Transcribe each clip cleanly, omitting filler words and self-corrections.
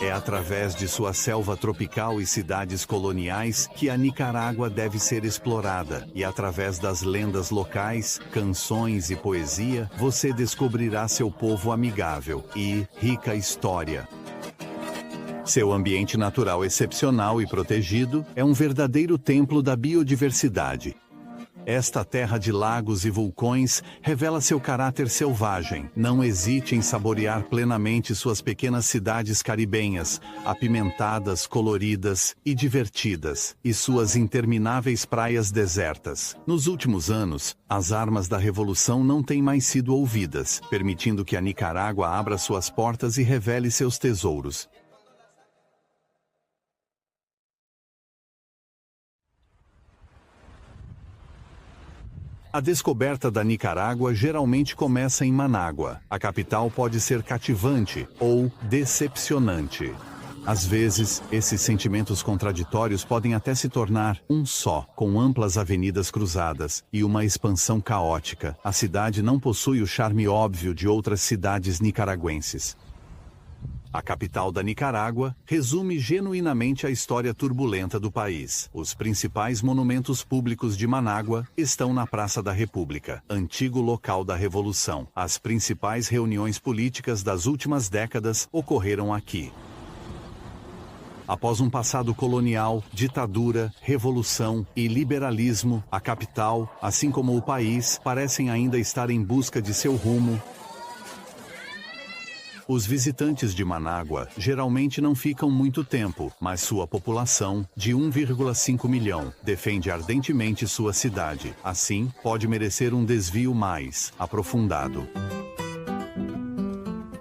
É através de sua selva tropical e cidades coloniais que a Nicarágua deve ser explorada. E através das lendas locais, canções e poesia, você descobrirá seu povo amigável e rica história. Seu ambiente natural excepcional e protegido é um verdadeiro templo da biodiversidade. Esta terra de lagos e vulcões revela seu caráter selvagem. Não hesite em saborear plenamente suas pequenas cidades caribenhas, apimentadas, coloridas e divertidas, e suas intermináveis praias desertas. Nos últimos anos, as armas da revolução não têm mais sido ouvidas, permitindo que a Nicarágua abra suas portas e revele seus tesouros. A descoberta da Nicarágua geralmente começa em Manágua. A capital pode ser cativante ou decepcionante. Às vezes, esses sentimentos contraditórios podem até se tornar um só, com amplas avenidas cruzadas e uma expansão caótica. A cidade não possui o charme óbvio de outras cidades nicaragüenses. A capital da Nicarágua resume genuinamente a história turbulenta do país. Os principais monumentos públicos de Manágua estão na Praça da República, antigo local da Revolução. As principais reuniões políticas das últimas décadas ocorreram aqui. Após um passado colonial, ditadura, revolução e liberalismo, a capital, assim como o país, parecem ainda estar em busca de seu rumo. Os visitantes de Manágua geralmente não ficam muito tempo, mas sua população, de 1,5 milhão, defende ardentemente sua cidade. Assim, pode merecer um desvio mais aprofundado.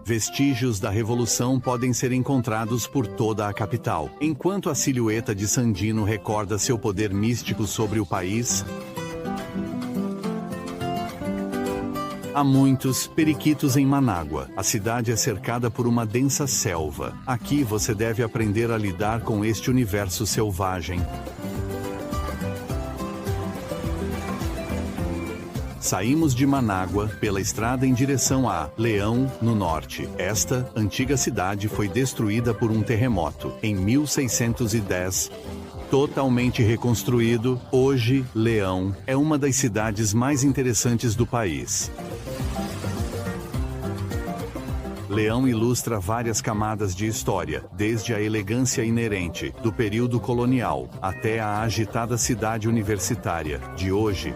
Vestígios da Revolução podem ser encontrados por toda a capital. Enquanto a silhueta de Sandino recorda seu poder místico sobre o país, há muitos periquitos em Manágua. A cidade é cercada por uma densa selva. Aqui você deve aprender a lidar com este universo selvagem. Saímos de Manágua pela estrada em direção a Leão, no norte. Esta antiga cidade foi destruída por um terremoto em 1610. Totalmente reconstruído, hoje, Leão é uma das cidades mais interessantes do país. Leão ilustra várias camadas de história, desde a elegância inerente do período colonial até a agitada cidade universitária de hoje.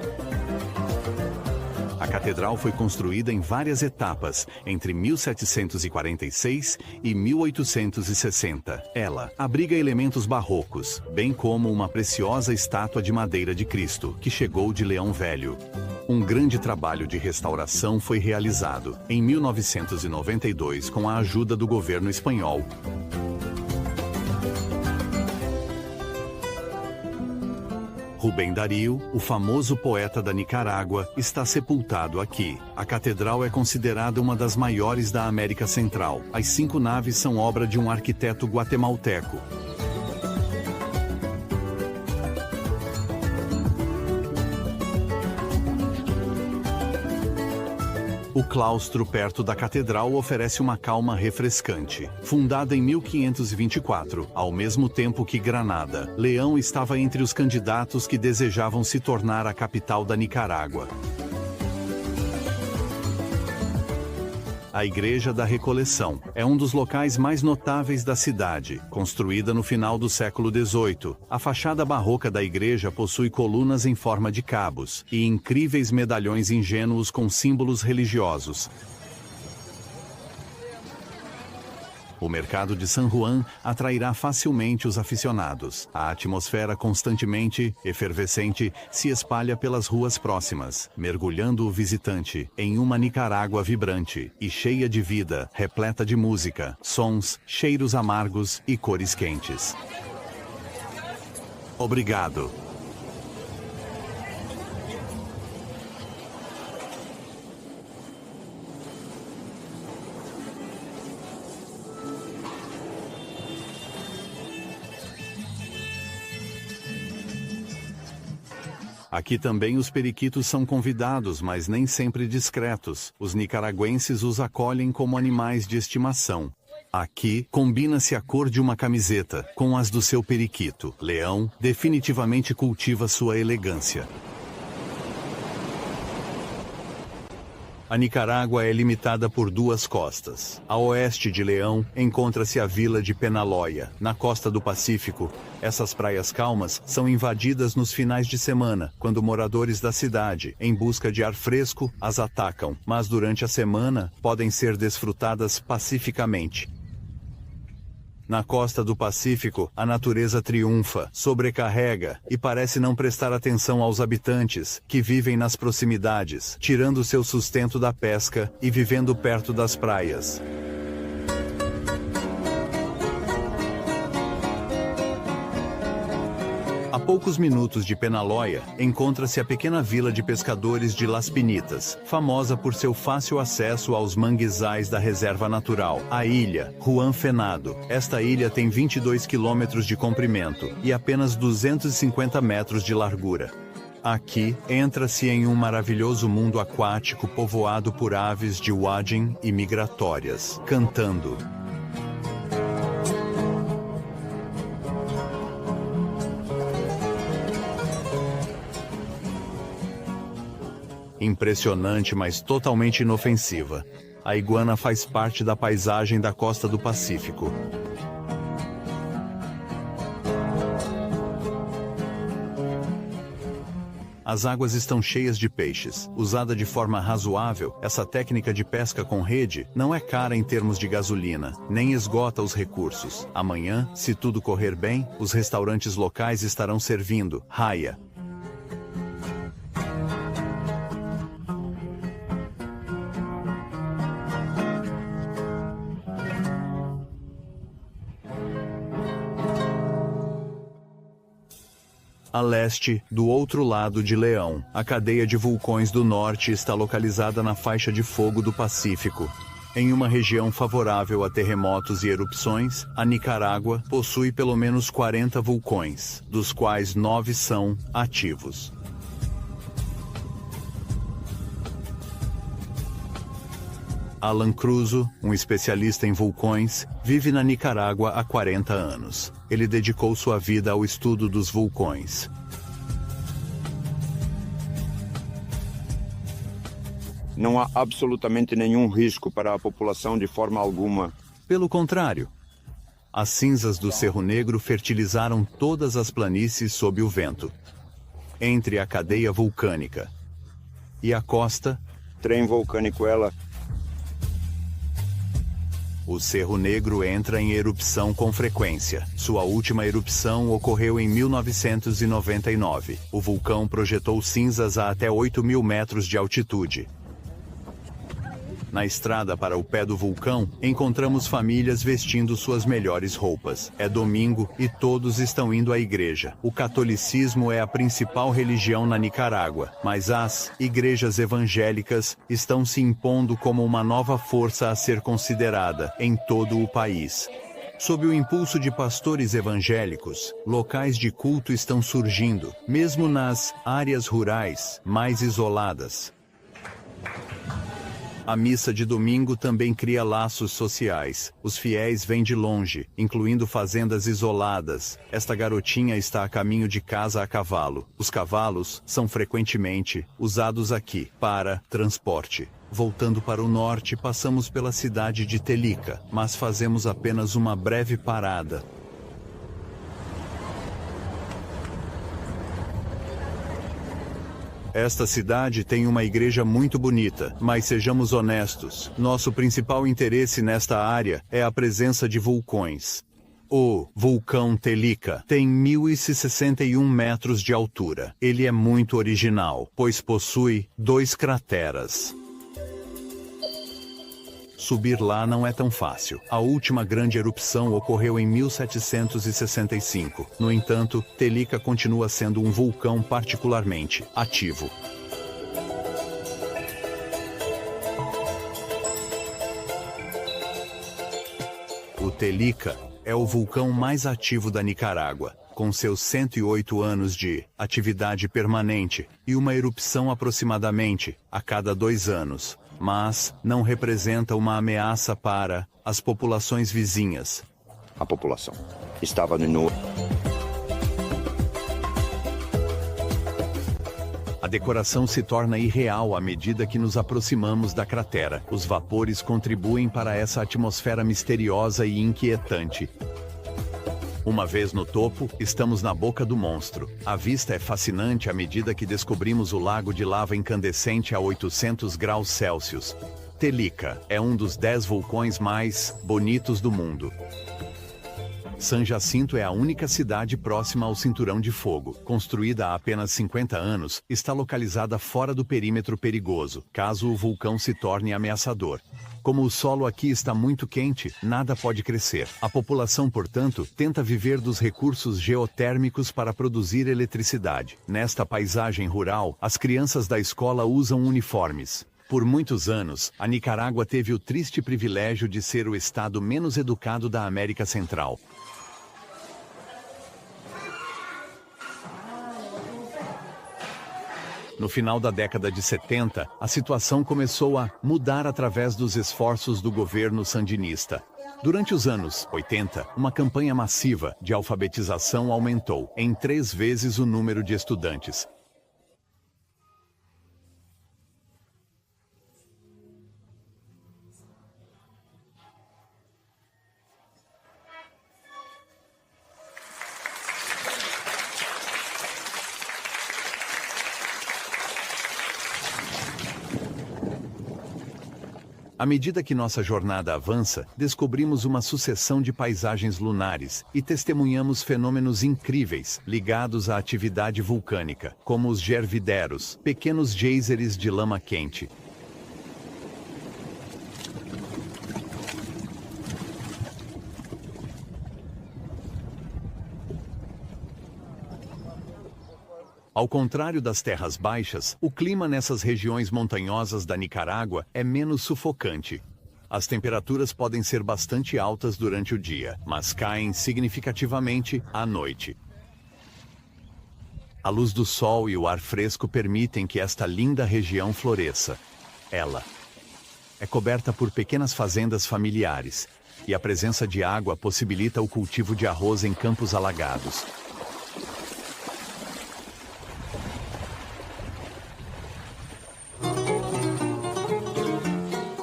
A catedral foi construída em várias etapas, entre 1746 e 1860. Ela abriga elementos barrocos, bem como uma preciosa estátua de madeira de Cristo, que chegou de Leão Velho. Um grande trabalho de restauração foi realizado em 1992 com a ajuda do governo espanhol. Rubem Darío, o famoso poeta da Nicarágua, está sepultado aqui. A catedral é considerada uma das maiores da América Central. As 5 naves são obra de um arquiteto guatemalteco. O claustro perto da catedral oferece uma calma refrescante. Fundada em 1524, ao mesmo tempo que Granada, Leão estava entre os candidatos que desejavam se tornar a capital da Nicarágua. A Igreja da Recoleção é um dos locais mais notáveis da cidade. Construída no final do século XVIII, a fachada barroca da igreja possui colunas em forma de cabos e incríveis medalhões ingênuos com símbolos religiosos. O mercado de San Juan atrairá facilmente os aficionados. A atmosfera constantemente efervescente se espalha pelas ruas próximas, mergulhando o visitante em uma Nicarágua vibrante e cheia de vida, repleta de música, sons, cheiros amargos e cores quentes. Obrigado. Aqui também os periquitos são convidados, mas nem sempre discretos. Os nicaragüenses os acolhem como animais de estimação. Aqui, combina-se a cor de uma camiseta com as do seu periquito. Leão definitivamente cultiva sua elegância. A Nicarágua é limitada por duas costas. A oeste de Leão encontra-se a vila de Penaloia. Na costa do Pacífico, essas praias calmas são invadidas nos finais de semana, quando moradores da cidade, em busca de ar fresco, as atacam, mas durante a semana podem ser desfrutadas pacificamente. Na costa do Pacífico, a natureza triunfa, sobrecarrega e parece não prestar atenção aos habitantes, que vivem nas proximidades, tirando seu sustento da pesca e vivendo perto das praias. A poucos minutos de Penaloia, encontra-se a pequena vila de pescadores de Las Pinitas, famosa por seu fácil acesso aos manguezais da reserva natural. A ilha, Juan Fenado. Esta ilha tem 22 quilômetros de comprimento e apenas 250 metros de largura. Aqui, entra-se em um maravilhoso mundo aquático povoado por aves de wading e migratórias, cantando. Impressionante, mas totalmente inofensiva. A iguana faz parte da paisagem da costa do Pacífico. As águas estão cheias de peixes. Usada de forma razoável, essa técnica de pesca com rede não é cara em termos de gasolina, nem esgota os recursos. Amanhã, se tudo correr bem, os restaurantes locais estarão servindo raia. A leste, do outro lado de Leão, a cadeia de vulcões do norte está localizada na faixa de fogo do Pacífico. Em uma região favorável a terremotos e erupções, a Nicarágua possui pelo menos 40 vulcões, dos quais 9 são ativos. Alan Cruzo, um especialista em vulcões, vive na Nicarágua há 40 anos. Ele dedicou sua vida ao estudo dos vulcões. Não há absolutamente nenhum risco para a população de forma alguma. Pelo contrário, as cinzas do Cerro Negro fertilizaram todas as planícies sob o vento. Entre a cadeia vulcânica e a costa, Trem vulcânico ela. O Cerro Negro entra em erupção com frequência. Sua última erupção ocorreu em 1999. O vulcão projetou cinzas a até 8.000 metros de altitude. Na estrada para o pé do vulcão, encontramos famílias vestindo suas melhores roupas. É domingo e todos estão indo à igreja. O catolicismo é a principal religião na Nicarágua, mas as igrejas evangélicas estão se impondo como uma nova força a ser considerada em todo o país. Sob o impulso de pastores evangélicos, locais de culto estão surgindo, mesmo nas áreas rurais mais isoladas. A missa de domingo também cria laços sociais. Os fiéis vêm de longe, incluindo fazendas isoladas. Esta garotinha está a caminho de casa a cavalo. Os cavalos são frequentemente usados aqui para transporte. Voltando para o norte, passamos pela cidade de Telica, mas fazemos apenas uma breve parada. Esta cidade tem uma igreja muito bonita, mas sejamos honestos, nosso principal interesse nesta área é a presença de vulcões. O vulcão Telica tem 1.061 metros de altura. Ele é muito original, pois possui 2 crateras. Subir lá não é tão fácil. A última grande erupção ocorreu em 1765. No entanto, Telica continua sendo um vulcão particularmente ativo. O Telica é o vulcão mais ativo da Nicarágua, com seus 108 anos de atividade permanente e uma erupção aproximadamente a cada 2 anos. mas não representa uma ameaça para as populações vizinhas. A população estava no... A decoração se torna irreal à medida que nos aproximamos da cratera. Os vapores contribuem para essa atmosfera misteriosa e inquietante. Uma vez no topo, estamos na boca do monstro. A vista é fascinante à medida que descobrimos o lago de lava incandescente a 800 graus Celsius. Telika é um dos 10 vulcões mais bonitos do mundo. San Jacinto é a única cidade próxima ao Cinturão de Fogo. Construída há apenas 50 anos, está localizada fora do perímetro perigoso, caso o vulcão se torne ameaçador. Como o solo aqui está muito quente, nada pode crescer. A população, portanto, tenta viver dos recursos geotérmicos para produzir eletricidade. Nesta paisagem rural, as crianças da escola usam uniformes. Por muitos anos, a Nicarágua teve o triste privilégio de ser o estado menos educado da América Central. No final da década de 70, a situação começou a mudar através dos esforços do governo sandinista. Durante os anos 80, uma campanha massiva de alfabetização aumentou em 3 vezes o número de estudantes. À medida que nossa jornada avança, descobrimos uma sucessão de paisagens lunares e testemunhamos fenômenos incríveis ligados à atividade vulcânica, como os gervideros, pequenos geysers de lama quente. Ao contrário das terras baixas, o clima nessas regiões montanhosas da Nicarágua é menos sufocante. As temperaturas podem ser bastante altas durante o dia, mas caem significativamente à noite. A luz do sol e o ar fresco permitem que esta linda região floresça. Ela é coberta por pequenas fazendas familiares, e a presença de água possibilita o cultivo de arroz em campos alagados.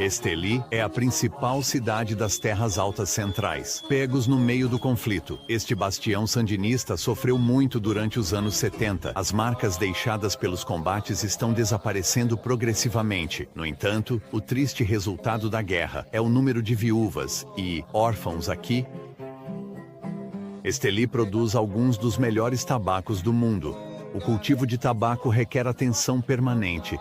Esteli é a principal cidade das Terras Altas Centrais. Pegos no meio do conflito, este bastião sandinista sofreu muito durante os anos 70. As marcas deixadas pelos combates estão desaparecendo progressivamente. No entanto, o triste resultado da guerra é o número de viúvas e órfãos aqui. Esteli produz alguns dos melhores tabacos do mundo. O cultivo de tabaco requer atenção permanente.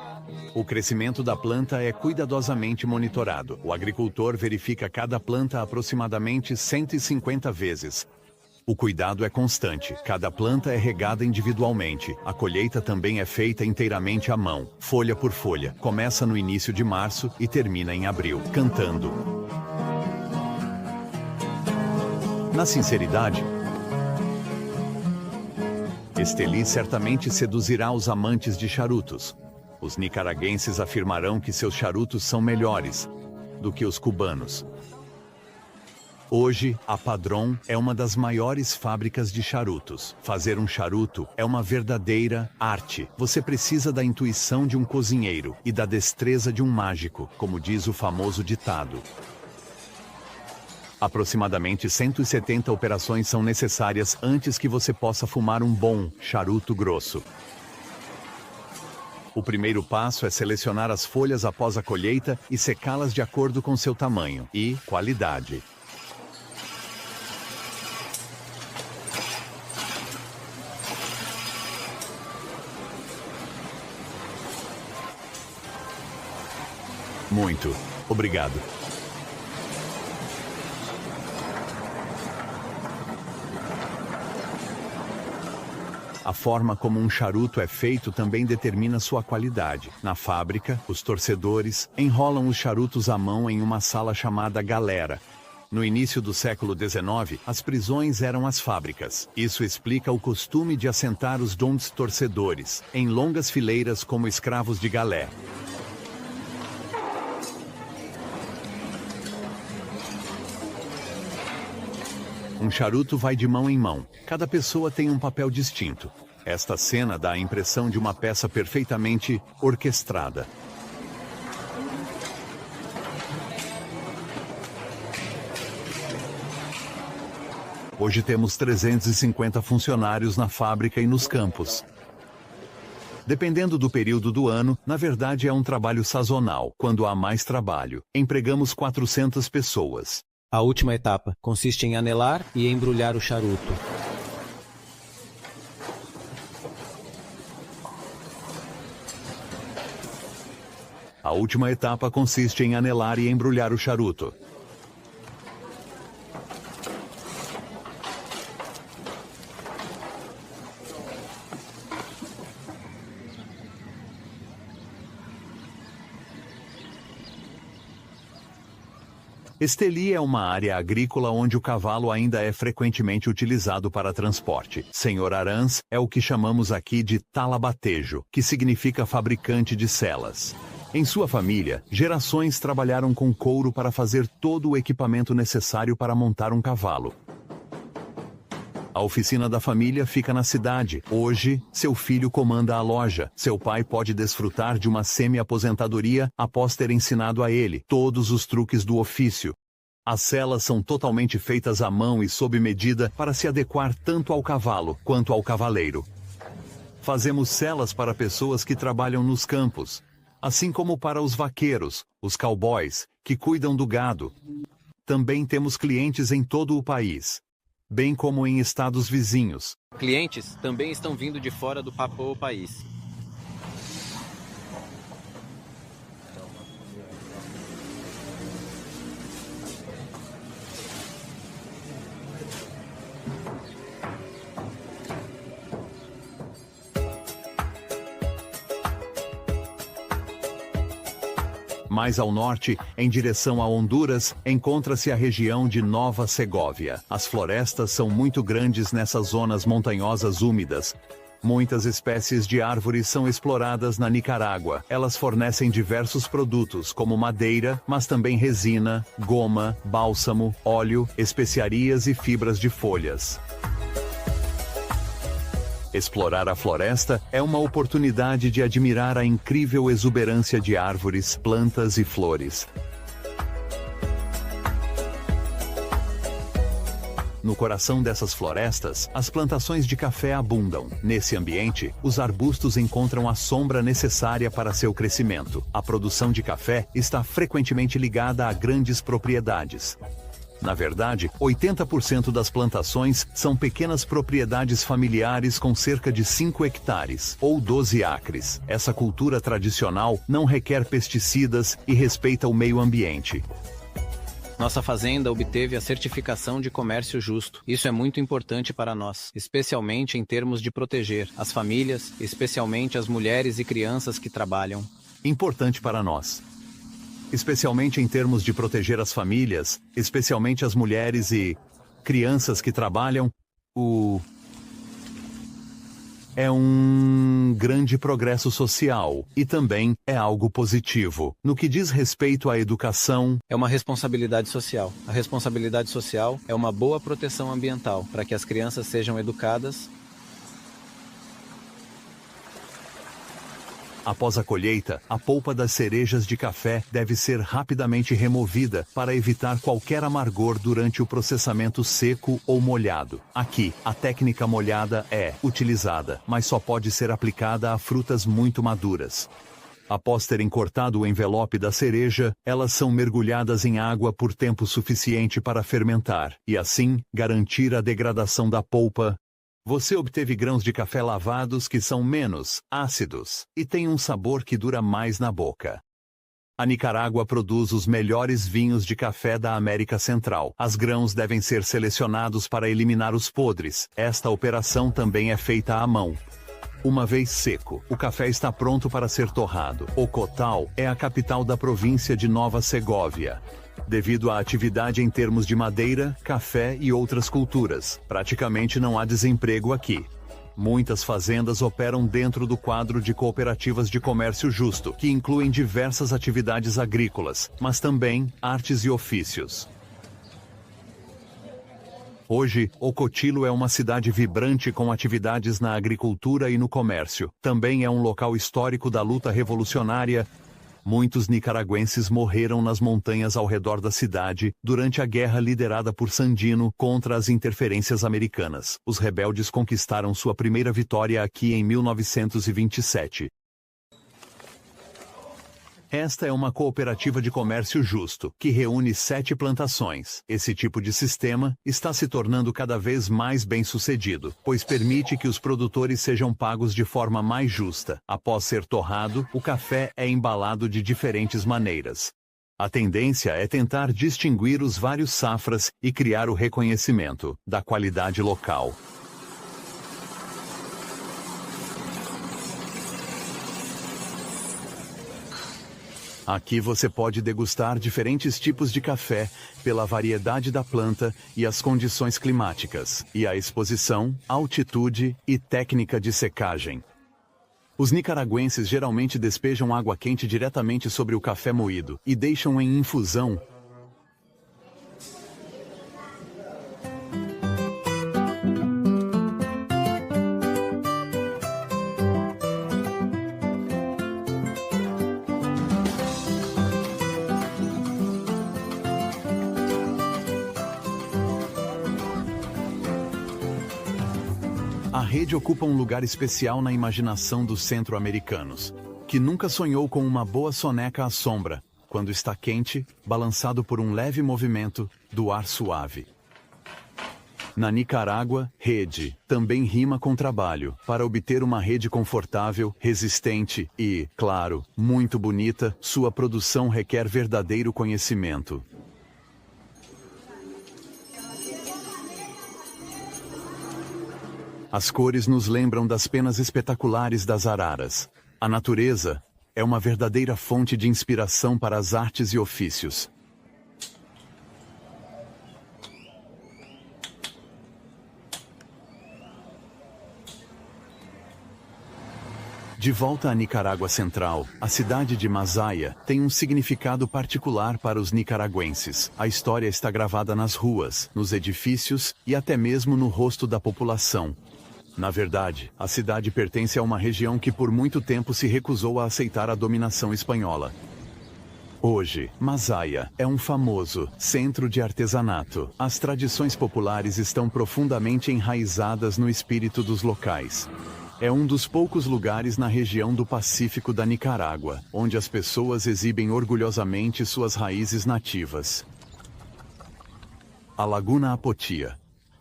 O crescimento da planta é cuidadosamente monitorado. O agricultor verifica cada planta aproximadamente 150 vezes. O cuidado é constante. Cada planta é regada individualmente. A colheita também é feita inteiramente à mão, folha por folha. Começa no início de março e termina em abril, cantando. Na sinceridade, Esteli certamente seduzirá os amantes de charutos. Os nicaragüenses afirmarão que seus charutos são melhores do que os cubanos. Hoje, a Padrón é uma das maiores fábricas de charutos. Fazer um charuto é uma verdadeira arte. Você precisa da intuição de um cozinheiro e da destreza de um mágico, como diz o famoso ditado. Aproximadamente 170 operações são necessárias antes que você possa fumar um bom charuto grosso. O primeiro passo é selecionar as folhas após a colheita e secá-las de acordo com seu tamanho e qualidade. Muito obrigado. A forma como um charuto é feito também determina sua qualidade. Na fábrica, os torcedores enrolam os charutos à mão em uma sala chamada galera. No início do século XIX, as prisões eram as fábricas. Isso explica o costume de assentar os dons torcedores em longas fileiras como escravos de galé. Um charuto vai de mão em mão. Cada pessoa tem um papel distinto. Esta cena dá a impressão de uma peça perfeitamente orquestrada. Hoje temos 350 funcionários na fábrica e nos campos. Dependendo do período do ano, na verdade é um trabalho sazonal. Quando há mais trabalho, empregamos 400 pessoas. A última etapa consiste em anelar e embrulhar o charuto. A última etapa consiste em anelar e embrulhar o charuto. Esteli é uma área agrícola onde o cavalo ainda é frequentemente utilizado para transporte. Senhor Arans é o que chamamos aqui de talabatejo, que significa fabricante de selas. Em sua família, gerações trabalharam com couro para fazer todo o equipamento necessário para montar um cavalo. A oficina da família fica na cidade. Hoje, seu filho comanda a loja. Seu pai pode desfrutar de uma semi-aposentadoria após ter ensinado a ele todos os truques do ofício. As selas são totalmente feitas à mão e sob medida para se adequar tanto ao cavalo quanto ao cavaleiro. Fazemos selas para pessoas que trabalham nos campos, assim como para os vaqueiros, os cowboys, que cuidam do gado. Também temos clientes em todo o país, bem como em estados vizinhos. Clientes também estão vindo de fora do Papou país. Mais ao norte, em direção a Honduras, encontra-se a região de Nova Segóvia. As florestas são muito grandes nessas zonas montanhosas úmidas. Muitas espécies de árvores são exploradas na Nicarágua. Elas fornecem diversos produtos, como madeira, mas também resina, goma, bálsamo, óleo, especiarias e fibras de folhas. Explorar a floresta é uma oportunidade de admirar a incrível exuberância de árvores, plantas e flores. No coração dessas florestas, as plantações de café abundam. Nesse ambiente, os arbustos encontram a sombra necessária para seu crescimento. A produção de café está frequentemente ligada a grandes propriedades. Na verdade, 80% das plantações são pequenas propriedades familiares com cerca de 5 hectares, ou 12 acres. Essa cultura tradicional não requer pesticidas e respeita o meio ambiente. Nossa fazenda obteve a certificação de comércio justo. Isso é muito importante para nós, especialmente em termos de proteger as famílias, especialmente as mulheres e crianças que trabalham. Importante para nós. Especialmente em termos de proteger as famílias, especialmente as mulheres e crianças que trabalham, é um grande progresso social e também é algo positivo. No que diz respeito à educação, é uma responsabilidade social. A responsabilidade social é uma boa proteção ambiental para que as crianças sejam educadas. Após a colheita, a polpa das cerejas de café deve ser rapidamente removida para evitar qualquer amargor durante o processamento seco ou molhado. Aqui, a técnica molhada é utilizada, mas só pode ser aplicada a frutas muito maduras. Após terem cortado o envelope da cereja, elas são mergulhadas em água por tempo suficiente para fermentar, e assim, garantir a degradação da polpa. Você obteve grãos de café lavados que são menos ácidos e têm um sabor que dura mais na boca. A Nicarágua produz os melhores vinhos de café da América Central. Os grãos devem ser selecionados para eliminar os podres. Esta operação também é feita à mão. Uma vez seco, o café está pronto para ser torrado. Ocotal é a capital da província de Nova Segóvia. Devido à atividade em termos de madeira, café e outras culturas, praticamente não há desemprego aqui. Muitas fazendas operam dentro do quadro de cooperativas de comércio justo, que incluem diversas atividades agrícolas, mas também artes e ofícios. Hoje, Ocotilo é uma cidade vibrante com atividades na agricultura e no comércio. Também é um local histórico da luta revolucionária. Muitos nicaragüenses morreram nas montanhas ao redor da cidade durante a guerra liderada por Sandino contra as interferências americanas. Os rebeldes conquistaram sua primeira vitória aqui em 1927. Esta é uma cooperativa de comércio justo, que reúne 7 plantações. Esse tipo de sistema está se tornando cada vez mais bem-sucedido, pois permite que os produtores sejam pagos de forma mais justa. Após ser torrado, o café é embalado de diferentes maneiras. A tendência é tentar distinguir os vários safras e criar o reconhecimento da qualidade local. Aqui você pode degustar diferentes tipos de café pela variedade da planta e as condições climáticas, e a exposição, altitude e técnica de secagem. Os nicaragüenses geralmente despejam água quente diretamente sobre o café moído e deixam em infusão. A rede ocupa um lugar especial na imaginação dos centro-americanos, que nunca sonhou com uma boa soneca à sombra, quando está quente, balançado por um leve movimento do ar suave. Na Nicarágua, rede também rima com trabalho. Para obter uma rede confortável, resistente e, claro, muito bonita, sua produção requer verdadeiro conhecimento. As cores nos lembram das penas espetaculares das araras. A natureza é uma verdadeira fonte de inspiração para as artes e ofícios. De volta à Nicarágua Central, a cidade de Masaya tem um significado particular para os nicaragüenses. A história está gravada nas ruas, nos edifícios e até mesmo no rosto da população. Na verdade, a cidade pertence a uma região que por muito tempo se recusou a aceitar a dominação espanhola. Hoje, Masaya é um famoso centro de artesanato. As tradições populares estão profundamente enraizadas no espírito dos locais. É um dos poucos lugares na região do Pacífico da Nicarágua, onde as pessoas exibem orgulhosamente suas raízes nativas. A Laguna Apotia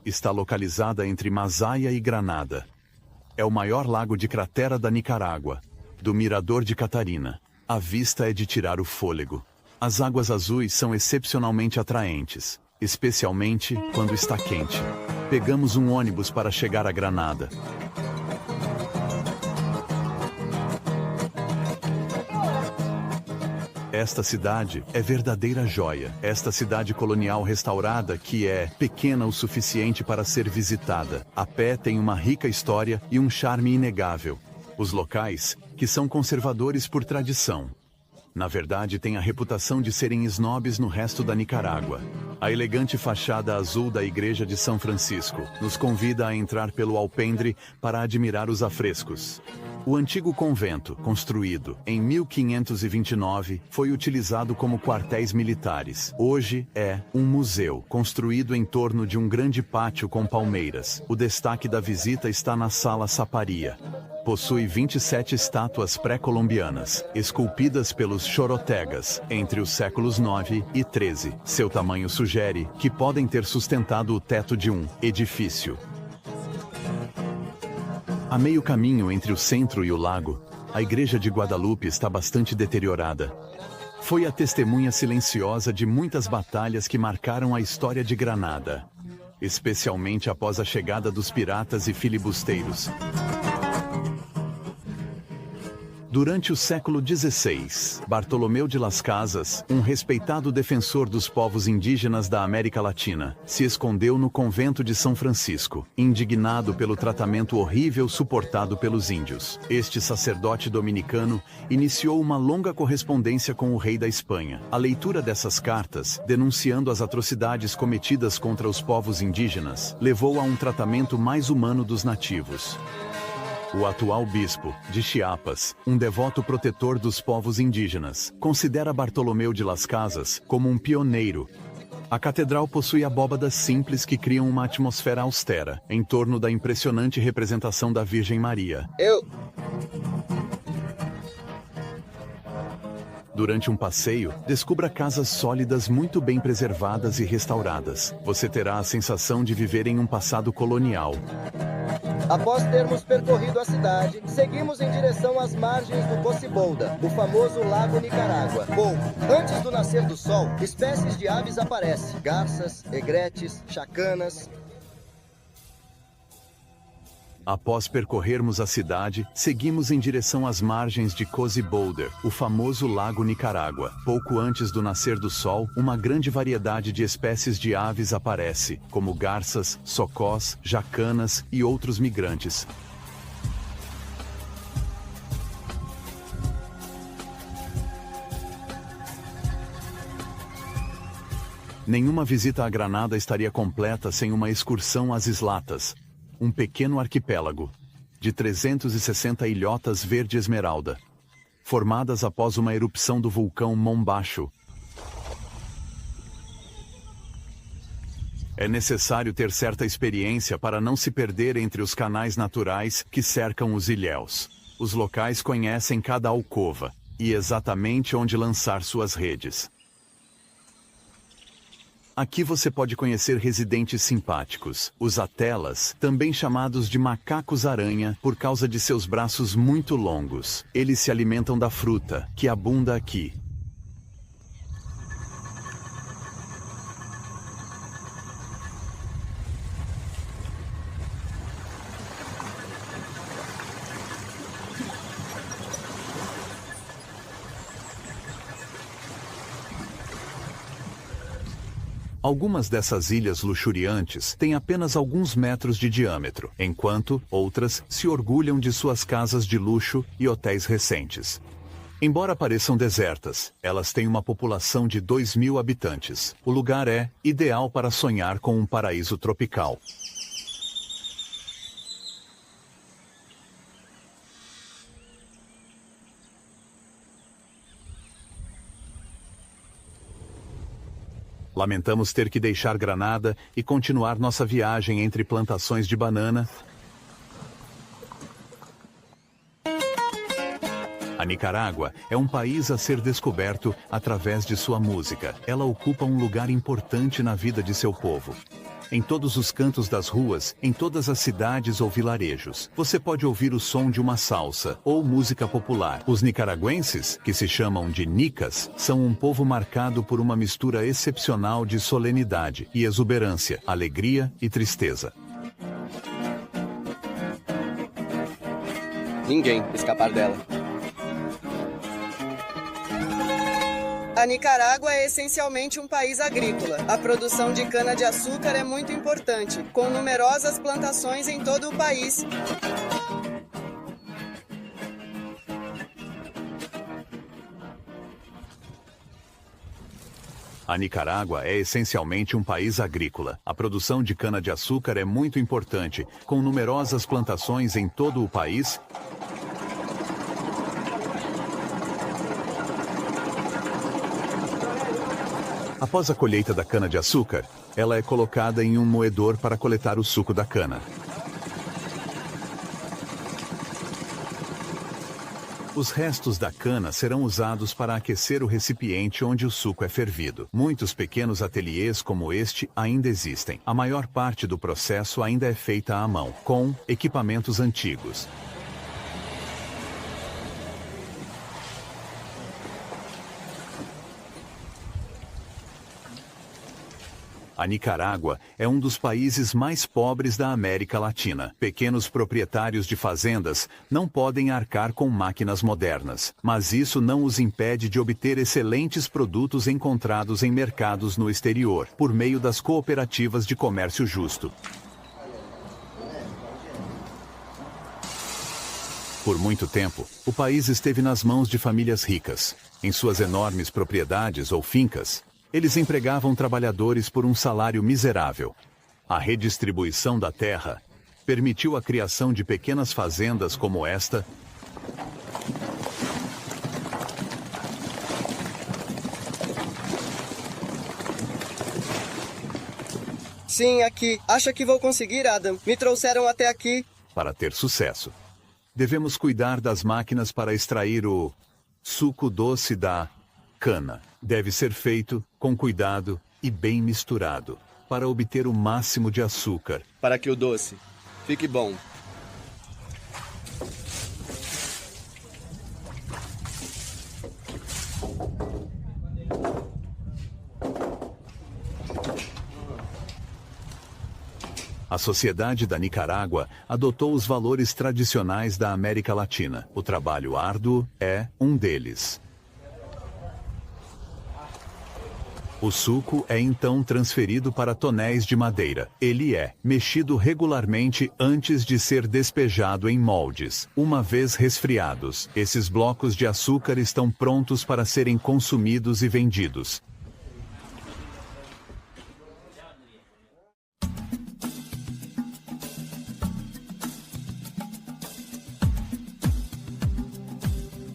está localizada entre Masaya e Granada. É o maior lago de cratera da Nicarágua, do Mirador de Catarina. A vista é de tirar o fôlego. As águas azuis são excepcionalmente atraentes, especialmente quando está quente. Pegamos um ônibus para chegar a Granada. Esta cidade é verdadeira joia. Esta cidade colonial restaurada que é pequena o suficiente para ser visitada. A pé tem uma rica história e um charme inegável. Os locais, que são conservadores por tradição, na verdade têm a reputação de serem snobs no resto da Nicarágua. A elegante fachada azul da Igreja de São Francisco nos convida a entrar pelo alpendre para admirar os afrescos. O antigo convento, construído em 1529, foi utilizado como quartéis militares. Hoje é um museu, construído em torno de um grande pátio com palmeiras. O destaque da visita está na Sala Saparia. Possui 27 estátuas pré-colombianas, esculpidas pelos chorotegas, entre os séculos 9 e 13. Seu tamanho sugere que podem ter sustentado o teto de um edifício. A meio caminho entre o centro e o lago, a igreja de Guadalupe está bastante deteriorada. Foi a testemunha silenciosa de muitas batalhas que marcaram a história de Granada, especialmente após a chegada dos piratas e filibusteiros. Durante o século XVI, Bartolomeu de Las Casas, um respeitado defensor dos povos indígenas da América Latina, se escondeu no convento de São Francisco, indignado pelo tratamento horrível suportado pelos índios. Este sacerdote dominicano iniciou uma longa correspondência com o rei da Espanha. A leitura dessas cartas, denunciando as atrocidades cometidas contra os povos indígenas, levou a um tratamento mais humano dos nativos. O atual bispo de Chiapas, um devoto protetor dos povos indígenas, considera Bartolomeu de Las Casas como um pioneiro. A catedral possui abóbadas simples que criam uma atmosfera austera, em torno da impressionante representação da Virgem Maria. Durante um passeio, descubra casas sólidas muito bem preservadas e restauradas. Você terá a sensação de viver em um passado colonial. Após termos percorrido a cidade, seguimos em direção às margens do Cocibolda, o famoso Lago Nicarágua. Bom, antes do nascer do sol, espécies de aves aparecem: garças, egretes, chacanas. Após percorrermos a cidade, seguimos em direção às margens de Cozy Boulder, o famoso Lago Nicarágua. Pouco antes do nascer do sol, uma grande variedade de espécies de aves aparece, como garças, socós, jacanas e outros migrantes. Nenhuma visita a Granada estaria completa sem uma excursão às Islatas, um pequeno arquipélago de 360 ilhotas verde esmeralda, formadas após uma erupção do vulcão Mombacho. É necessário ter certa experiência para não se perder entre os canais naturais que cercam os ilhéus. Os locais conhecem cada alcova e exatamente onde lançar suas redes. Aqui você pode conhecer residentes simpáticos, os atelas, também chamados de macacos-aranha por causa de seus braços muito longos. Eles se alimentam da fruta, que abunda aqui. Algumas dessas ilhas luxuriantes têm apenas alguns metros de diâmetro, enquanto outras se orgulham de suas casas de luxo e hotéis recentes. Embora pareçam desertas, elas têm uma população de 2.000 habitantes. O lugar é ideal para sonhar com um paraíso tropical. Lamentamos ter que deixar Granada e continuar nossa viagem entre plantações de banana. A Nicarágua é um país a ser descoberto através de sua música. Ela ocupa um lugar importante na vida de seu povo. Em todos os cantos das ruas, em todas as cidades ou vilarejos, você pode ouvir o som de uma salsa ou música popular. Os nicaragüenses, que se chamam de nicas, são um povo marcado por uma mistura excepcional de solenidade e exuberância, alegria e tristeza. Ninguém escapar dela. A Nicarágua é essencialmente um país agrícola. A produção de cana-de-açúcar é muito importante, com numerosas plantações em todo o país. A Nicarágua é essencialmente um país agrícola. A produção de cana-de-açúcar é muito importante, com numerosas plantações em todo o país. Após a colheita da cana-de-açúcar, ela é colocada em um moedor para coletar o suco da cana. Os restos da cana serão usados para aquecer o recipiente onde o suco é fervido. Muitos pequenos ateliês como este ainda existem. A maior parte do processo ainda é feita à mão, com equipamentos antigos. A Nicarágua é um dos países mais pobres da América Latina. Pequenos proprietários de fazendas não podem arcar com máquinas modernas, mas isso não os impede de obter excelentes produtos encontrados em mercados no exterior, por meio das cooperativas de comércio justo. Por muito tempo, o país esteve nas mãos de famílias ricas. Em suas enormes propriedades ou fincas, eles empregavam trabalhadores por um salário miserável. A redistribuição da terra permitiu a criação de pequenas fazendas como esta, Sim, aqui. Acha que vou conseguir, Adam? Me trouxeram até aqui. para ter sucesso. Devemos cuidar das máquinas para extrair o suco doce da cana. Deve ser feito com cuidado e bem misturado, para obter o máximo de açúcar. Para que o doce fique bom. A sociedade da Nicarágua adotou os valores tradicionais da América Latina. O trabalho árduo é um deles. O suco é então transferido para tonéis de madeira. Ele é mexido regularmente antes de ser despejado em moldes. Uma vez resfriados, esses blocos de açúcar estão prontos para serem consumidos e vendidos.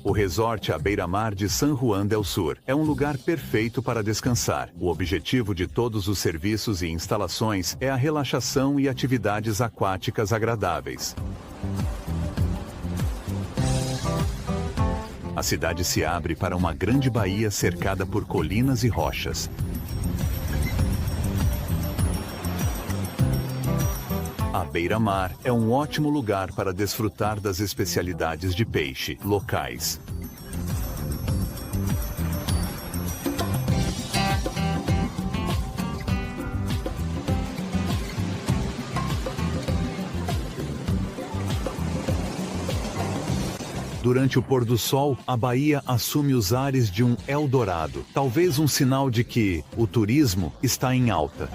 O resort à beira-mar de San Juan del Sur é um lugar perfeito para descansar. O objetivo de todos os serviços e instalações é a relaxação e atividades aquáticas agradáveis. A cidade se abre para uma grande baía cercada por colinas e rochas. A beira-mar é um ótimo lugar para desfrutar das especialidades de peixe locais. Durante o pôr do sol, a baía assume os ares de um Eldorado, talvez um sinal de que o turismo está em alta.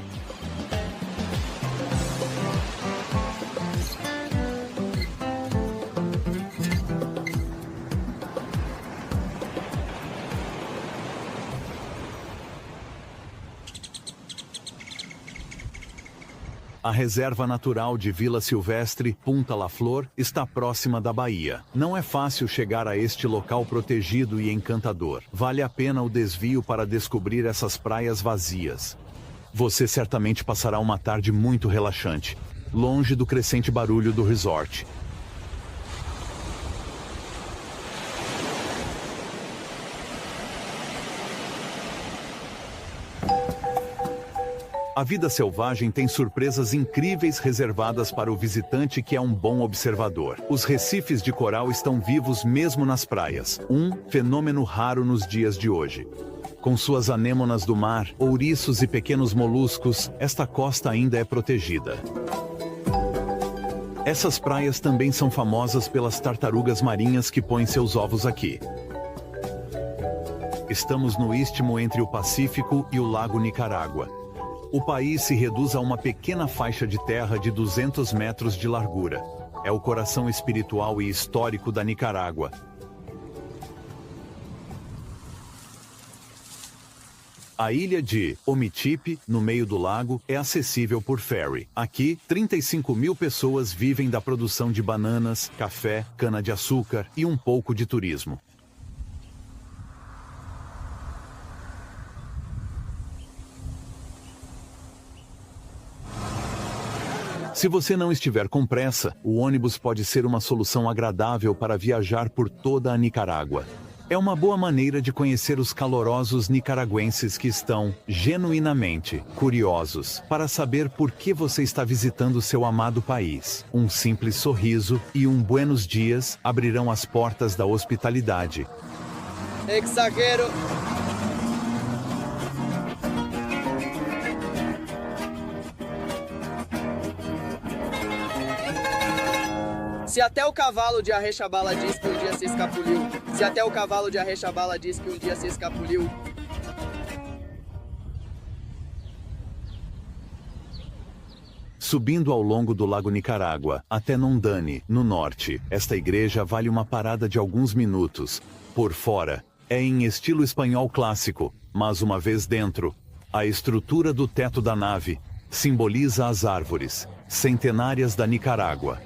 A reserva natural de Vila Silvestre, Punta La Flor, está próxima da baía. Não é fácil chegar a este local protegido e encantador. Vale a pena o desvio para descobrir essas praias vazias. Você certamente passará uma tarde muito relaxante, longe do crescente barulho do resort. A vida selvagem tem surpresas incríveis reservadas para o visitante que é um bom observador. Os recifes de coral estão vivos mesmo nas praias, um fenômeno raro nos dias de hoje. Com suas anêmonas do mar, ouriços e pequenos moluscos, esta costa ainda é protegida. Essas praias também são famosas pelas tartarugas marinhas que põem seus ovos aqui. Estamos no istmo entre o Pacífico e o Lago Nicarágua. O país se reduz a uma pequena faixa de terra de 200 metros de largura. É o coração espiritual e histórico da Nicarágua. A ilha de Ometepe, no meio do lago, é acessível por ferry. Aqui, 35 mil pessoas vivem da produção de bananas, café, cana-de-açúcar e um pouco de turismo. Se você não estiver com pressa, o ônibus pode ser uma solução agradável para viajar por toda a Nicarágua. É uma boa maneira de conhecer os calorosos nicaragüenses que estão, genuinamente, curiosos para saber por que você está visitando seu amado país. Um simples sorriso e um buenos dias abrirão as portas da hospitalidade. Exagero! Se até o cavalo de Arrechabala diz que um dia se escapuliu, se até o cavalo de Arrechabala diz que um dia se escapuliu. Subindo ao longo do Lago Nicarágua, até Nondani, no norte, esta igreja vale uma parada de alguns minutos. Por fora, é em estilo espanhol clássico, mas uma vez dentro, a estrutura do teto da nave simboliza as árvores centenárias da Nicarágua.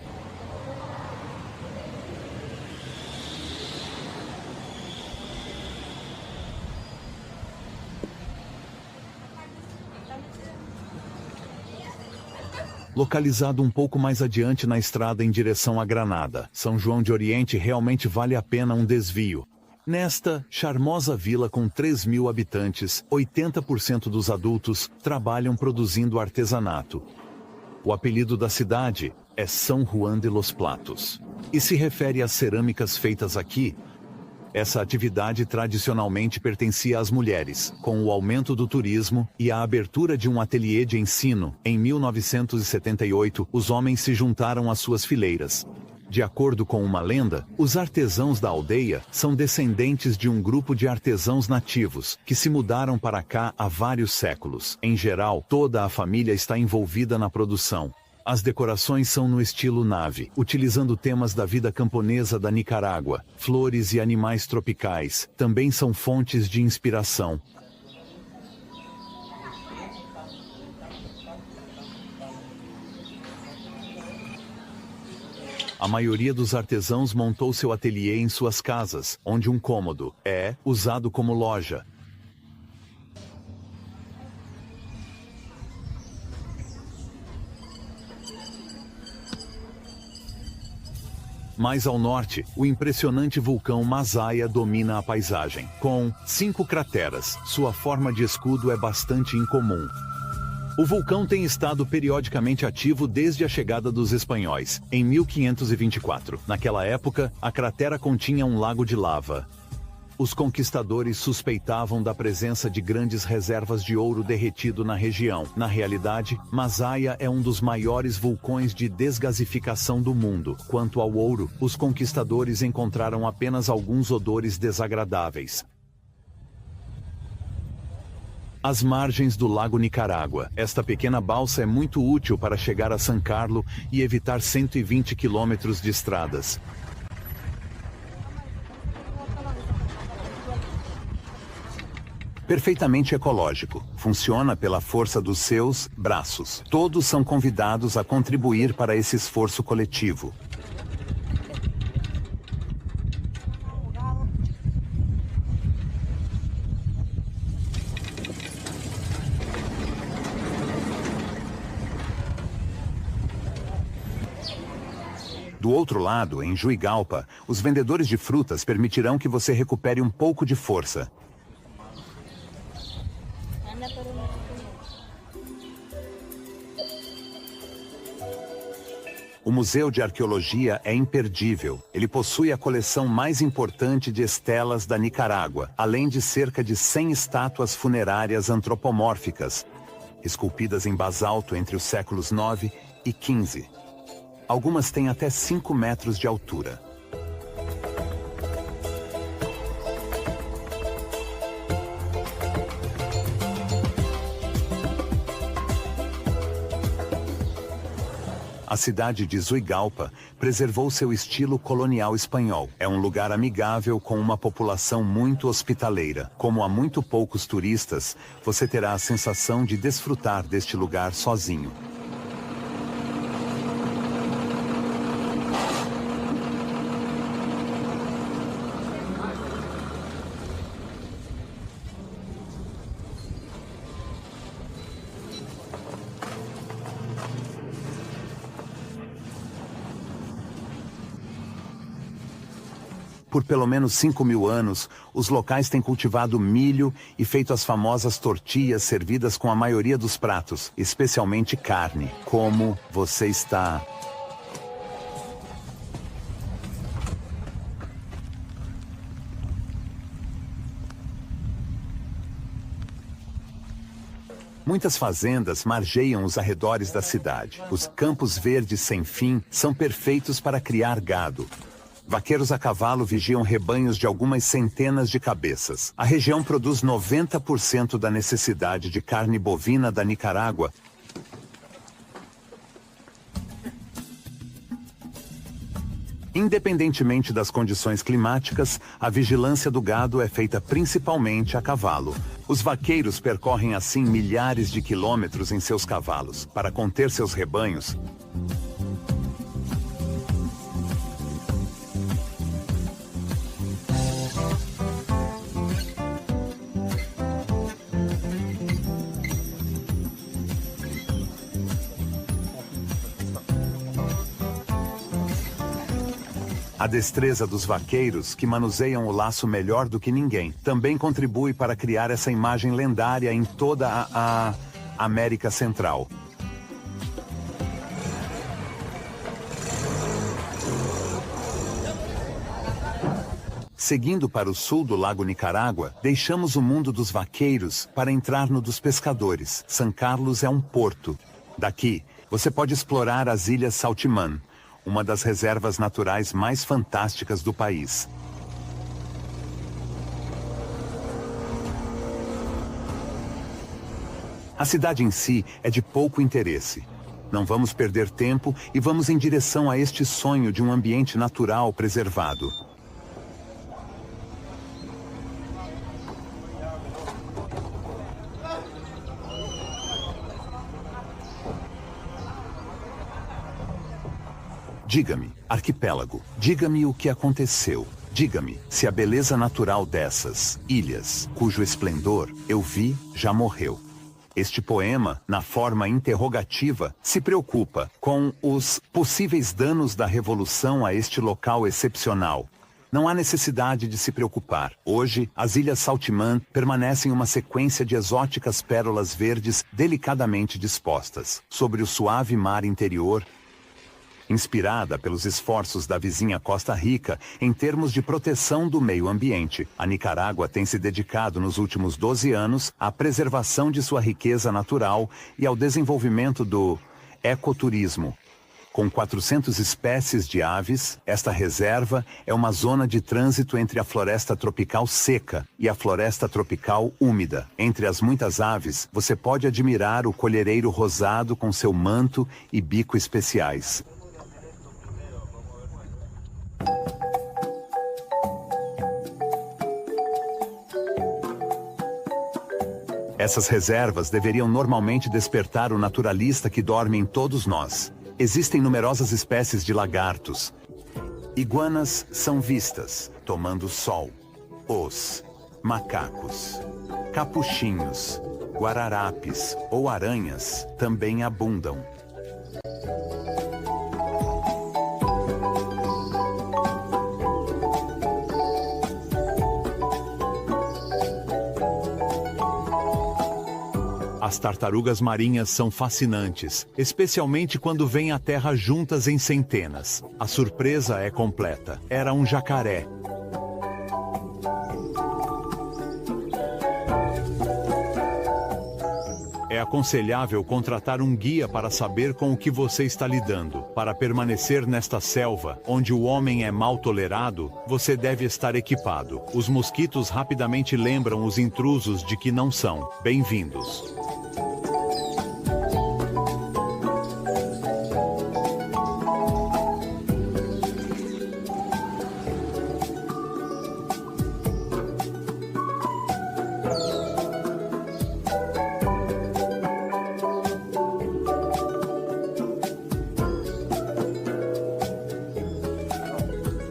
Localizado um pouco mais adiante na estrada em direção a Granada, São João de Oriente realmente vale a pena um desvio. Nesta charmosa vila com 3.000 habitantes, 80% dos adultos trabalham produzindo artesanato. O apelido da cidade é São Juan de los Platos e se refere às cerâmicas feitas aqui. Essa atividade tradicionalmente pertencia às mulheres. Com o aumento do turismo e a abertura de um ateliê de ensino, em 1978, os homens se juntaram às suas fileiras. De acordo com uma lenda, os artesãos da aldeia são descendentes de um grupo de artesãos nativos, que se mudaram para cá há vários séculos. Em geral, toda a família está envolvida na produção. As decorações são no estilo nave, utilizando temas da vida camponesa da Nicarágua. Flores e animais tropicais também são fontes de inspiração. A maioria dos artesãos montou seu ateliê em suas casas, onde um cômodo é usado como loja. Mais ao norte, o impressionante vulcão Masaya domina a paisagem. Com 5 crateras, sua forma de escudo é bastante incomum. O vulcão tem estado periodicamente ativo desde a chegada dos espanhóis, em 1524. Naquela época, a cratera continha um lago de lava. Os conquistadores suspeitavam da presença de grandes reservas de ouro derretido na região. Na realidade, Masaya é um dos maiores vulcões de desgasificação do mundo. Quanto ao ouro, os conquistadores encontraram apenas alguns odores desagradáveis. As margens do Lago Nicarágua. Esta pequena balsa é muito útil para chegar a San Carlos e evitar 120 quilômetros de estradas. Perfeitamente ecológico. Funciona pela força dos seus braços. Todos são convidados a contribuir para esse esforço coletivo. Do outro lado, em Juigalpa, os vendedores de frutas permitirão que você recupere um pouco de força. O Museu de Arqueologia é imperdível. Ele possui a coleção mais importante de estelas da Nicarágua, além de cerca de 100 estátuas funerárias antropomórficas, esculpidas em basalto entre os séculos 9 e 15. Algumas têm até 5 metros de altura. A cidade de Juigalpa preservou seu estilo colonial espanhol. É um lugar amigável com uma população muito hospitaleira. Como há muito poucos turistas, você terá a sensação de desfrutar deste lugar sozinho. Por pelo menos 5.000 anos, os locais têm cultivado milho e feito as famosas tortillas servidas com a maioria dos pratos, especialmente carne. Como você está? Muitas fazendas margeiam os arredores da cidade. Os campos verdes sem fim são perfeitos para criar gado. Vaqueiros a cavalo vigiam rebanhos de algumas centenas de cabeças. A região produz 90% da necessidade de carne bovina da Nicarágua. Independentemente das condições climáticas, a vigilância do gado é feita principalmente a cavalo. Os vaqueiros percorrem assim milhares de quilômetros em seus cavalos para conter seus rebanhos. A destreza dos vaqueiros, que manuseiam o laço melhor do que ninguém, também contribui para criar essa imagem lendária em toda a América Central. Seguindo para o sul do Lago Nicarágua, deixamos o mundo dos vaqueiros para entrar no dos pescadores. San Carlos é um porto. Daqui, você pode explorar as Ilhas Saltimán, uma das reservas naturais mais fantásticas do país. A cidade em si é de pouco interesse. Não vamos perder tempo e vamos em direção a este sonho de um ambiente natural preservado. Diga-me, arquipélago, diga-me o que aconteceu. Diga-me se a beleza natural dessas ilhas, cujo esplendor eu vi, já morreu. Este poema, na forma interrogativa, se preocupa com os possíveis danos da revolução a este local excepcional. Não há necessidade de se preocupar. Hoje, as Ilhas Saltimán permanecem uma sequência de exóticas pérolas verdes delicadamente dispostas sobre o suave mar interior. Inspirada pelos esforços da vizinha Costa Rica em termos de proteção do meio ambiente, a Nicarágua tem se dedicado nos últimos 12 anos à preservação de sua riqueza natural e ao desenvolvimento do ecoturismo. Com 400 espécies de aves, esta reserva é uma zona de trânsito entre a floresta tropical seca e a floresta tropical úmida. Entre as muitas aves, você pode admirar o colhereiro rosado com seu manto e bico especiais. Essas reservas deveriam normalmente despertar o naturalista que dorme em todos nós. Existem numerosas espécies de lagartos. Iguanas são vistas tomando sol. Os macacos, capuchinhos, guararapes ou aranhas também abundam. As tartarugas marinhas são fascinantes, especialmente quando vêm à terra juntas em centenas. A surpresa é completa. Era um jacaré. É aconselhável contratar um guia para saber com o que você está lidando. Para permanecer nesta selva, onde o homem é mal tolerado, você deve estar equipado. Os mosquitos rapidamente lembram os intrusos de que não são bem-vindos.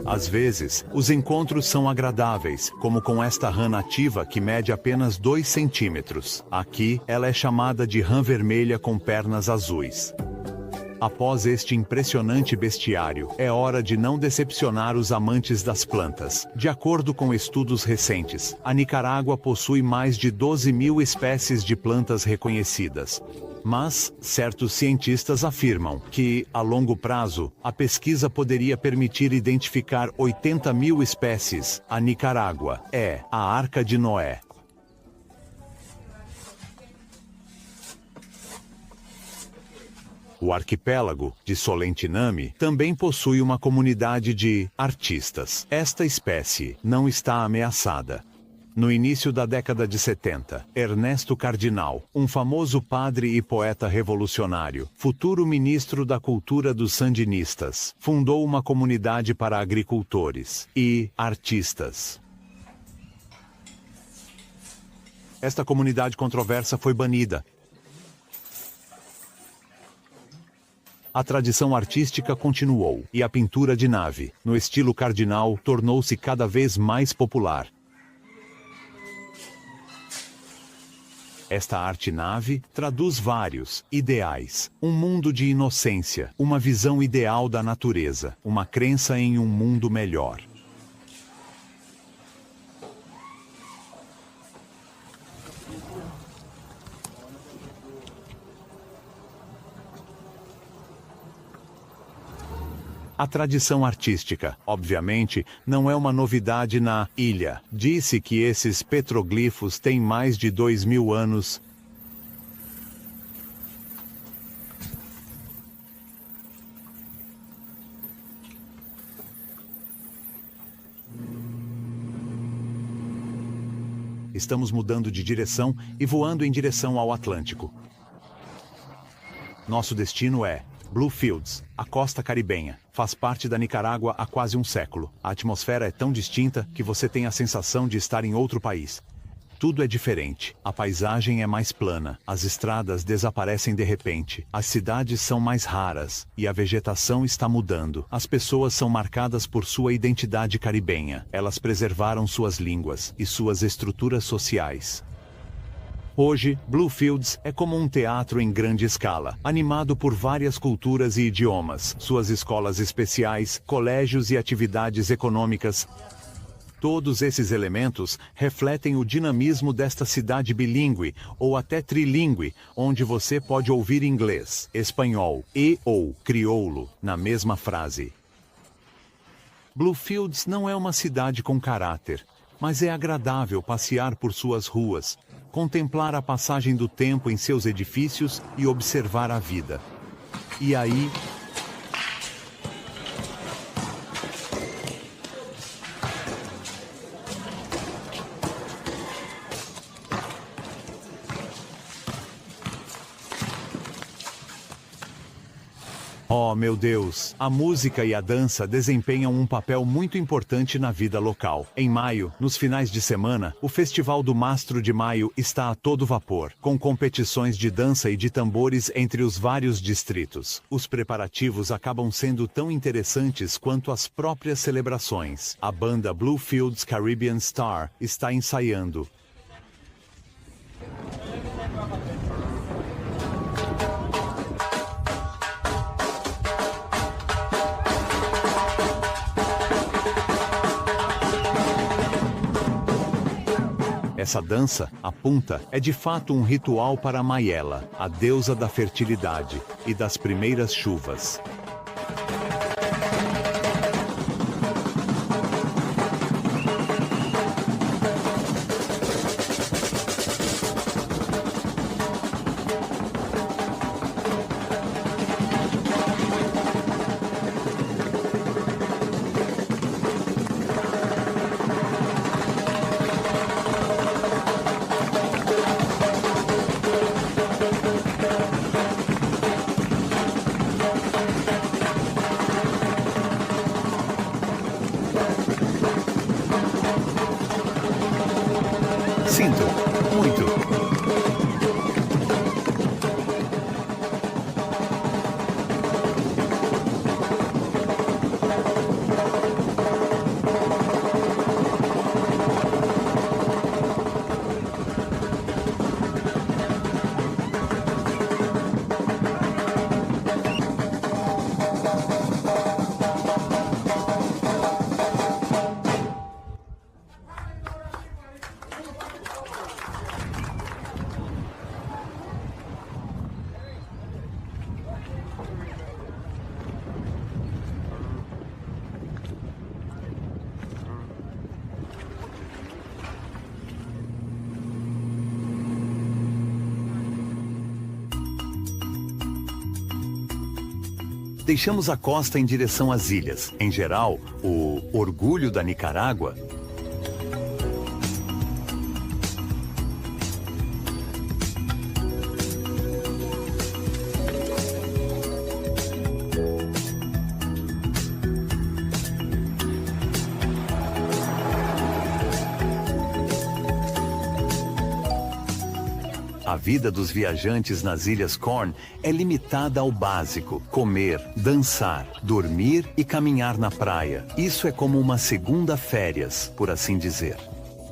Às vezes, os encontros são agradáveis, como com esta rã nativa que mede apenas 2 centímetros. Aqui, ela é chamada de rã vermelha com pernas azuis. Após este impressionante bestiário, é hora de não decepcionar os amantes das plantas. De acordo com estudos recentes, a Nicarágua possui mais de 12.000 espécies de plantas reconhecidas. Mas, certos cientistas afirmam que, a longo prazo, a pesquisa poderia permitir identificar 80.000 espécies. A Nicarágua é a Arca de Noé. O arquipélago de Solentiname também possui uma comunidade de artistas. Esta espécie não está ameaçada. No início da década de 70, Ernesto Cardinal, um famoso padre e poeta revolucionário, futuro ministro da Cultura dos Sandinistas, fundou uma comunidade para agricultores e artistas. Esta comunidade controversa foi banida. A tradição artística continuou, e a pintura de nave, no estilo cardinal, tornou-se cada vez mais popular. Esta arte-nave traduz vários ideais, um mundo de inocência, uma visão ideal da natureza, uma crença em um mundo melhor. A tradição artística, obviamente, não é uma novidade na ilha. Disse que esses petroglifos têm mais de 2000 anos. Estamos mudando de direção e voando em direção ao Atlântico. Nosso destino é Bluefields, a costa caribenha. Faz parte da Nicarágua há quase um século. A atmosfera é tão distinta que você tem a sensação de estar em outro país. Tudo é diferente. A paisagem é mais plana. As estradas desaparecem de repente. As cidades são mais raras. E a vegetação está mudando. As pessoas são marcadas por sua identidade caribenha. Elas preservaram suas línguas e suas estruturas sociais. Hoje, Bluefields é como um teatro em grande escala, animado por várias culturas e idiomas, suas escolas especiais, colégios e atividades econômicas. Todos esses elementos refletem o dinamismo desta cidade bilíngue, ou até trilíngue, onde você pode ouvir inglês, espanhol e/ou crioulo na mesma frase. Bluefields não é uma cidade com caráter, mas é agradável passear por suas ruas, contemplar a passagem do tempo em seus edifícios e observar a vida. E aí... Oh, meu Deus! A música e a dança desempenham um papel muito importante na vida local. Em maio, nos finais de semana, o Festival do Mastro de Maio está a todo vapor, com competições de dança e de tambores entre os vários distritos. Os preparativos acabam sendo tão interessantes quanto as próprias celebrações. A banda Bluefields Caribbean Star está ensaiando. Essa dança, a punta, é de fato um ritual para Mayela, a deusa da fertilidade e das primeiras chuvas. deixamos a costa em direção às ilhas. Em geral, o orgulho da Nicarágua A vida dos viajantes nas Ilhas Corn é limitada ao básico: comer, dançar, dormir e caminhar na praia. Isso é como uma segunda férias, por assim dizer.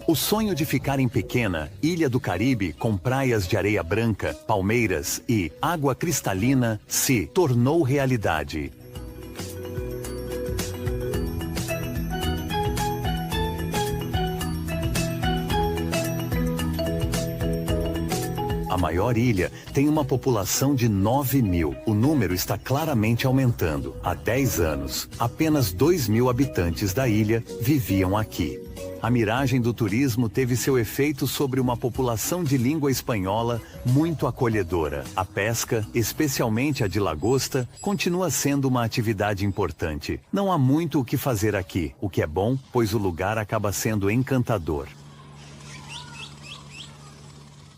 O sonho de ficar em pequena ilha do Caribe com praias de areia branca, palmeiras e água cristalina se tornou realidade. A maior ilha tem uma população de 9.000. O número está claramente aumentando. Há 10 anos, apenas 2.000 habitantes da ilha viviam aqui. A miragem do turismo teve seu efeito sobre uma população de língua espanhola muito acolhedora. A pesca, especialmente a de lagosta, continua sendo uma atividade importante. Não há muito o que fazer aqui, o que é bom, pois o lugar acaba sendo encantador.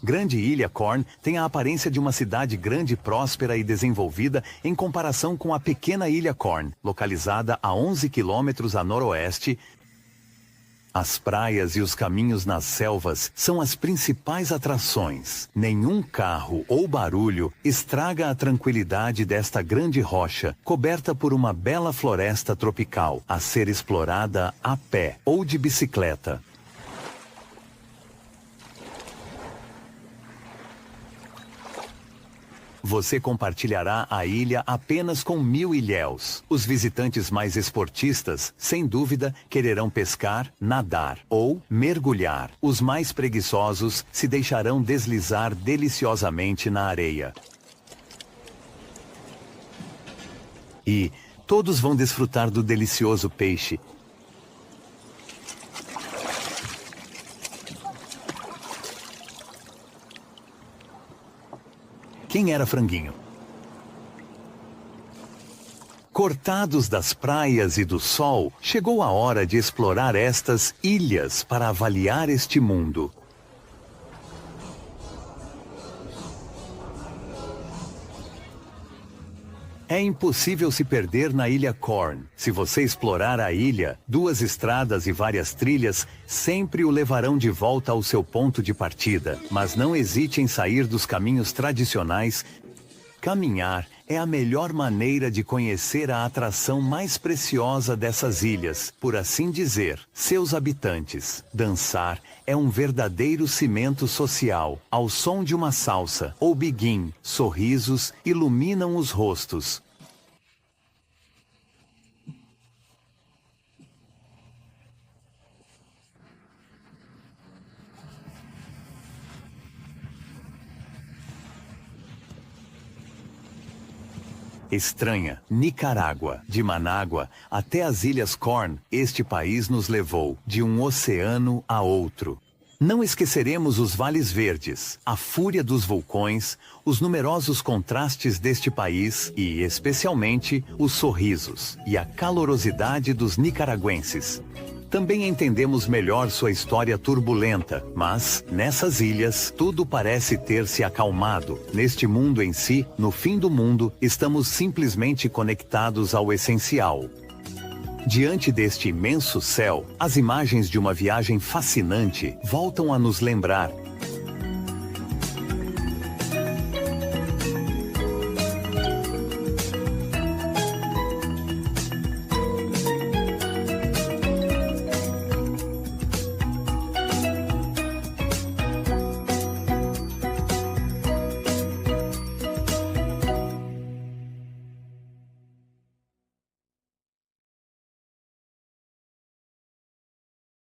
Grande Ilha Corn tem a aparência de uma cidade grande, próspera e desenvolvida em comparação com a pequena Ilha Corn, localizada a 11 quilômetros a noroeste. As praias e os caminhos nas selvas são as principais atrações. Nenhum carro ou barulho estraga a tranquilidade desta grande rocha, coberta por uma bela floresta tropical, a ser explorada a pé ou de bicicleta. Você compartilhará a ilha apenas com 1.000 ilhéus. Os visitantes mais esportistas, sem dúvida, quererão pescar, nadar ou mergulhar. Os mais preguiçosos se deixarão deslizar deliciosamente na areia. E todos vão desfrutar do delicioso peixe. Quem era Franguinho? Cortados das praias e do sol, chegou a hora de explorar estas ilhas para avaliar este mundo. É impossível se perder na Ilha Corn. Se você explorar a ilha, 2 estradas e várias trilhas sempre o levarão de volta ao seu ponto de partida. Mas não hesite em sair dos caminhos tradicionais. Caminhar é a melhor maneira de conhecer a atração mais preciosa dessas ilhas, por assim dizer, seus habitantes. Dançar é um verdadeiro cimento social. Ao som de uma salsa ou biguim, sorrisos iluminam os rostos. Estranha, Nicarágua. De Manágua até as Ilhas Corn, este país nos levou de um oceano a outro. Não esqueceremos os vales verdes, a fúria dos vulcões, os numerosos contrastes deste país e, especialmente, os sorrisos e a calorosidade dos nicaragüenses. Também entendemos melhor sua história turbulenta, mas, nessas ilhas, tudo parece ter se acalmado. Neste mundo em si, no fim do mundo, estamos simplesmente conectados ao essencial. Diante deste imenso céu, as imagens de uma viagem fascinante voltam a nos lembrar